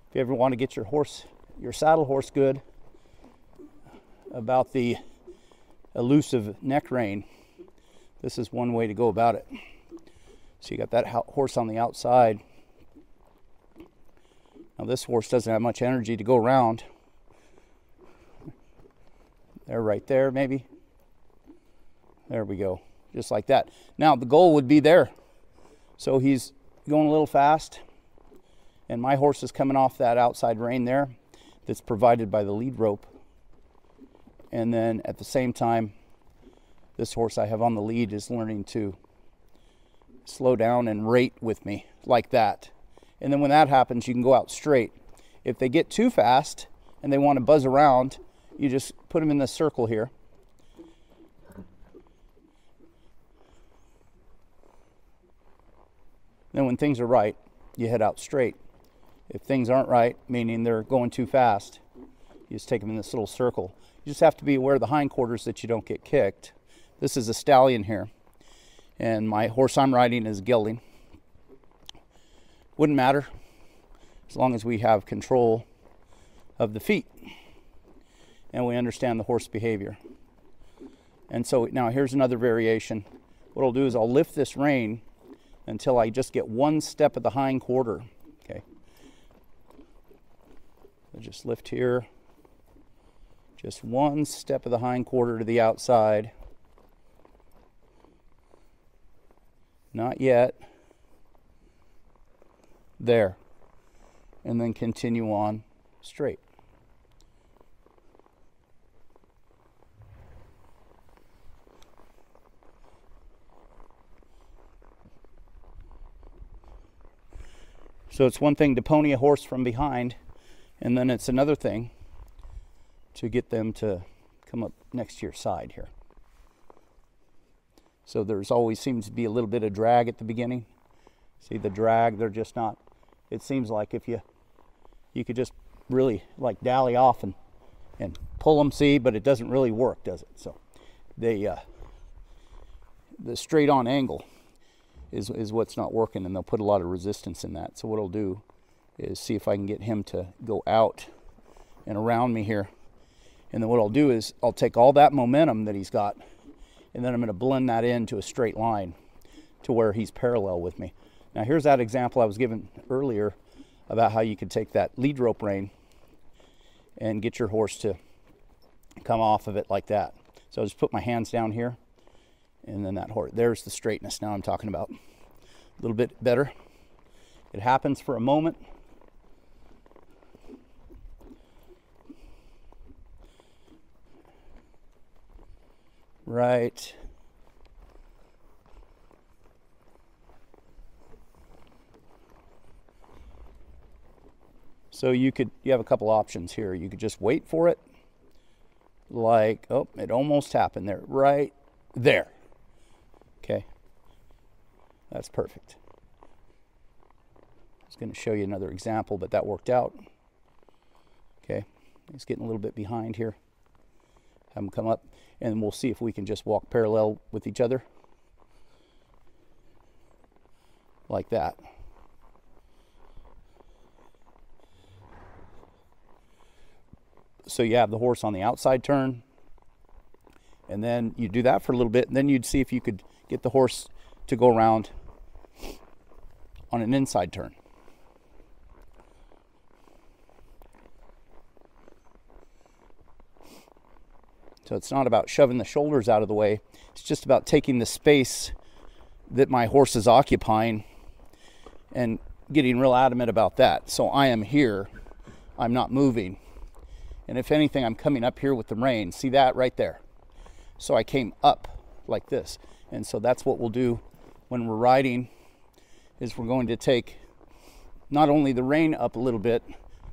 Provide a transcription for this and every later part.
If you ever want to get your saddle horse good about the elusive neck rein, this is one way to go about it. So you got that horse on the outside. Now this horse doesn't have much energy to go around. There, right there, maybe. There we go, just like that. Now the goal would be there. So he's going a little fast, and my horse is coming off that outside rein there that's provided by the lead rope. And then at the same time, this horse I have on the lead is learning to slow down and rate with me like that. And then when that happens, you can go out straight. If they get too fast and they want to buzz around, you just put them in this circle here. Then when things are right, you head out straight. If things aren't right, meaning they're going too fast, you just take them in this little circle. You just have to be aware of the hindquarters that you don't get kicked. This is a stallion here, and my horse I'm riding is gelding. Wouldn't matter as long as we have control of the feet and we understand the horse behavior. And so now here's another variation. What I'll do is I'll lift this rein until I just get one step of the hind quarter. Okay. I'll just lift here. Just one step of the hind quarter to the outside. Not yet. There. And then continue on straight. So it's one thing to pony a horse from behind, and then it's another thing to get them to come up next to your side here. So there's always seems to be a little bit of drag at the beginning. See the drag, they're just not, it seems like if you could just really like dally off and pull them, see, but it doesn't really work, does it? So the straight on angle is what's not working, and they'll put a lot of resistance in that. So what I'll do is see if I can get him to go out and around me here. And then what I'll do is I'll take all that momentum that he's got, and then I'm going to blend that into a straight line to where he's parallel with me. Now here's that example I was given earlier about how you could take that lead rope rein and get your horse to come off of it like that. So I'll just put my hands down here, and then that horse, there's the straightness now I'm talking about. A little bit better. It happens for a moment. Right. So you have a couple options here. You could just wait for it. Like, oh, it almost happened there. Right there. Okay. That's perfect. I was going to show you another example, but that worked out. Okay. He's getting a little bit behind here. Have him come up, and we'll see if we can just walk parallel with each other. Like that. So you have the horse on the outside turn, and then you do that for a little bit, and then you'd see if you could get the horse to go around on an inside turn. So it's not about shoving the shoulders out of the way. It's just about taking the space that my horse is occupying and getting real adamant about that. So I am here. I'm not moving. And if anything, I'm coming up here with the rein. See that right there? So I came up like this. And so that's what we'll do when we're riding, is we're going to take not only the rein up a little bit,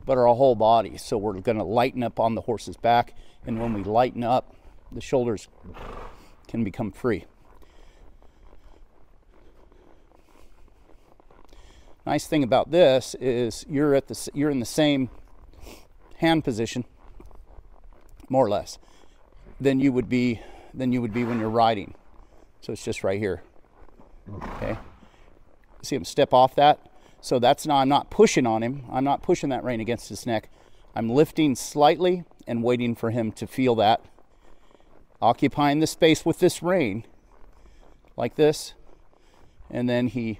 but our whole body. So we're going to lighten up on the horse's back. And when we lighten up, the shoulders can become free. Nice thing about this is you're in the same hand position, more or less, than you would be when you're riding. So it's just right here. Okay. See him step off that. So that's now, I'm not pushing on him. I'm not pushing that rein against his neck. I'm lifting slightly and waiting for him to feel that. Occupying the space with this rein, like this. And then he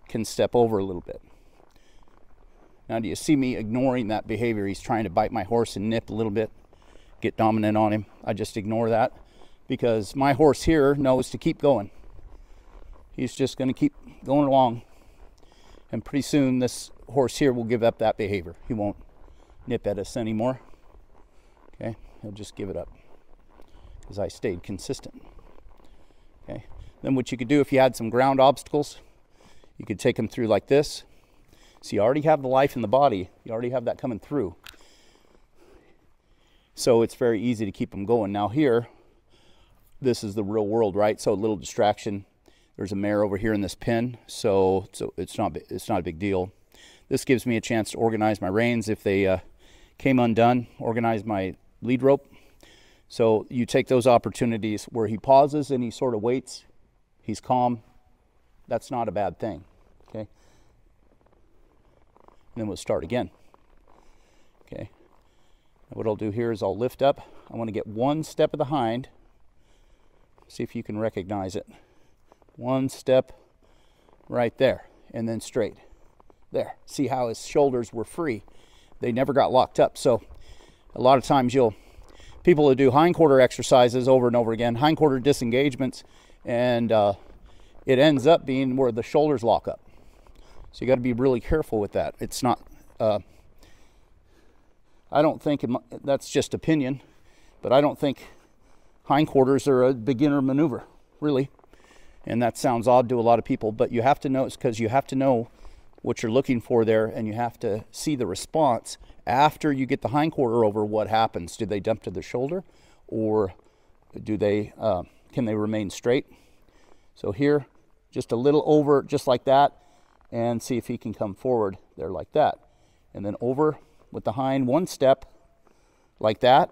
can step over a little bit. Now, do you see me ignoring that behavior? He's trying to bite my horse and nip a little bit, get dominant on him. I just ignore that because my horse here knows to keep going. He's just going to keep going along. And pretty soon this horse here will give up that behavior. He won't nip at us anymore. Okay, he'll just give it up because I stayed consistent. Okay, then what you could do if you had some ground obstacles, you could take him through like this. So you already have the life in the body. You already have that coming through. So it's very easy to keep them going. Now here, this is the real world, right? So a little distraction. There's a mare over here in this pen, so it's not a big deal. This gives me a chance to organize my reins if they came undone, organize my lead rope. So you take those opportunities where he pauses and he sort of waits. He's calm. That's not a bad thing, okay? And then we'll start again. Okay. And what I'll do here is I'll lift up. I want to get one step of the hind. See if you can recognize it. One step right there, and then straight. There. See how his shoulders were free. They never got locked up. So a lot of times people who do hindquarter exercises over and over again, hindquarter disengagements, and it ends up being where the shoulders lock up. So you got to be really careful with that. It's not, I don't think, that's just opinion, but I don't think hindquarters are a beginner maneuver, really. And that sounds odd to a lot of people, but you have to know, it's because you have to know what you're looking for there, and you have to see the response after you get the hindquarter over. What happens? Do they dump to the shoulder, or do they, can they remain straight? So here, just a little over, just like that. And see if he can come forward there like that. And then over with the hind one step like that,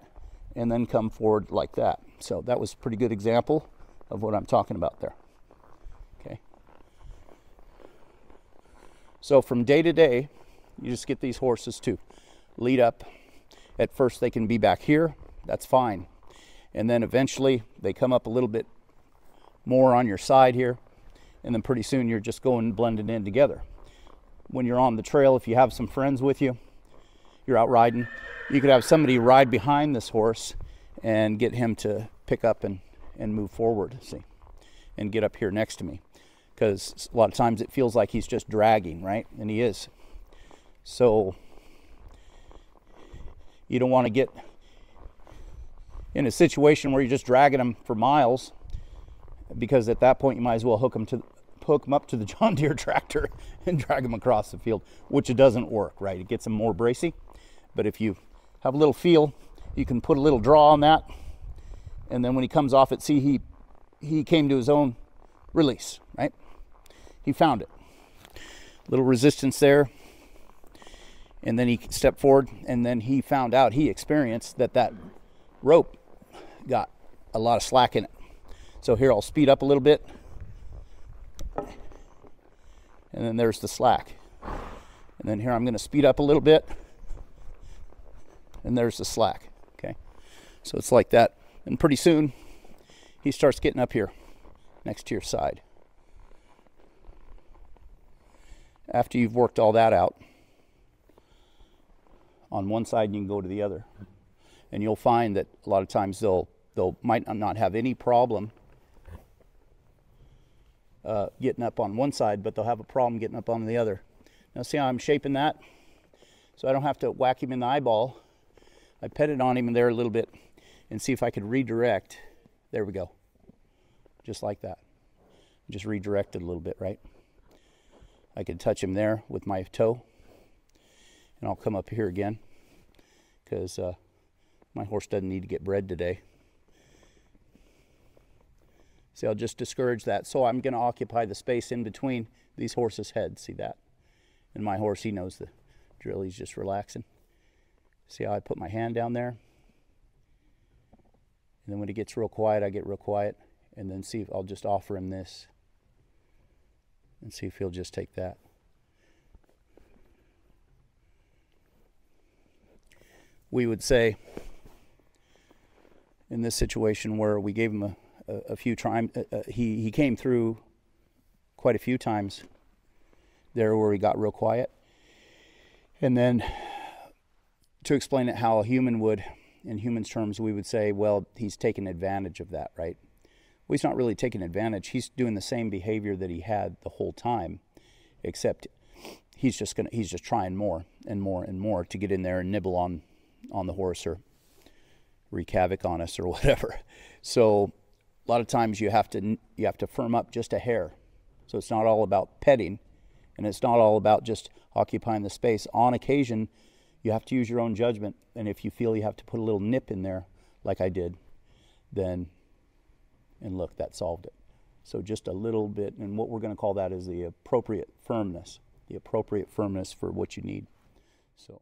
and then come forward like that. So that was a pretty good example of what I'm talking about there. Okay. So from day to day, you just get these horses to lead up. At first they can be back here, that's fine. And then eventually they come up a little bit more on your side here. And then pretty soon you're just going blended in together. When you're on the trail, if you have some friends with you, you're out riding, you could have somebody ride behind this horse and get him to pick up and move forward, see, and get up here next to me. Because a lot of times it feels like he's just dragging, right? And he is. So you don't want to get in a situation where you're just dragging him for miles, because at that point you might as well hook him up to the John Deere tractor and drag him across the field, which it doesn't work, right? It gets him more bracy. But if you have a little feel, you can put a little draw on that, and then when he comes off it, see, he came to his own release, right? He found it. Little resistance there, and then he stepped forward, and then he found out, he experienced that rope got a lot of slack in it. So here I'll speed up a little bit, and then there's the slack. And then here I'm going to speed up a little bit, and there's the slack. Okay, so it's like that, and pretty soon he starts getting up here next to your side. After you've worked all that out on one side, you can go to the other, and you'll find that a lot of times they'll might not have any problem getting up on one side, but they'll have a problem getting up on the other. Now see how I'm shaping that? So I don't have to whack him in the eyeball. I petted on him in there a little bit and see if I could redirect. There we go. Just like that. Just redirect it a little bit, right? I could touch him there with my toe, and I'll come up here again because my horse doesn't need to get bred today. See, I'll just discourage that. So I'm going to occupy the space in between these horses' heads. See that? And my horse, he knows the drill. He's just relaxing. See how I put my hand down there? And then when it gets real quiet, I get real quiet. And then see if I'll just offer him this. And see if he'll just take that. we would say in this situation where we gave him a few times, he came through quite a few times there where he got real quiet. And then to explain it how a human would, in humans' terms, we would say, well, he's taking advantage of that, right? Well, he's not really taking advantage. He's doing the same behavior that he had the whole time, except he's just trying more and more and more to get in there and nibble on the horse or wreak havoc on us or whatever. So a lot of times you have to firm up just a hair. So it's not all about petting, and it's not all about just occupying the space. On occasion, you have to use your own judgment, and if you feel you have to put a little nip in there, like I did, then, and look, that solved it. So just a little bit, and what we're going to call that is the appropriate firmness for what you need. So.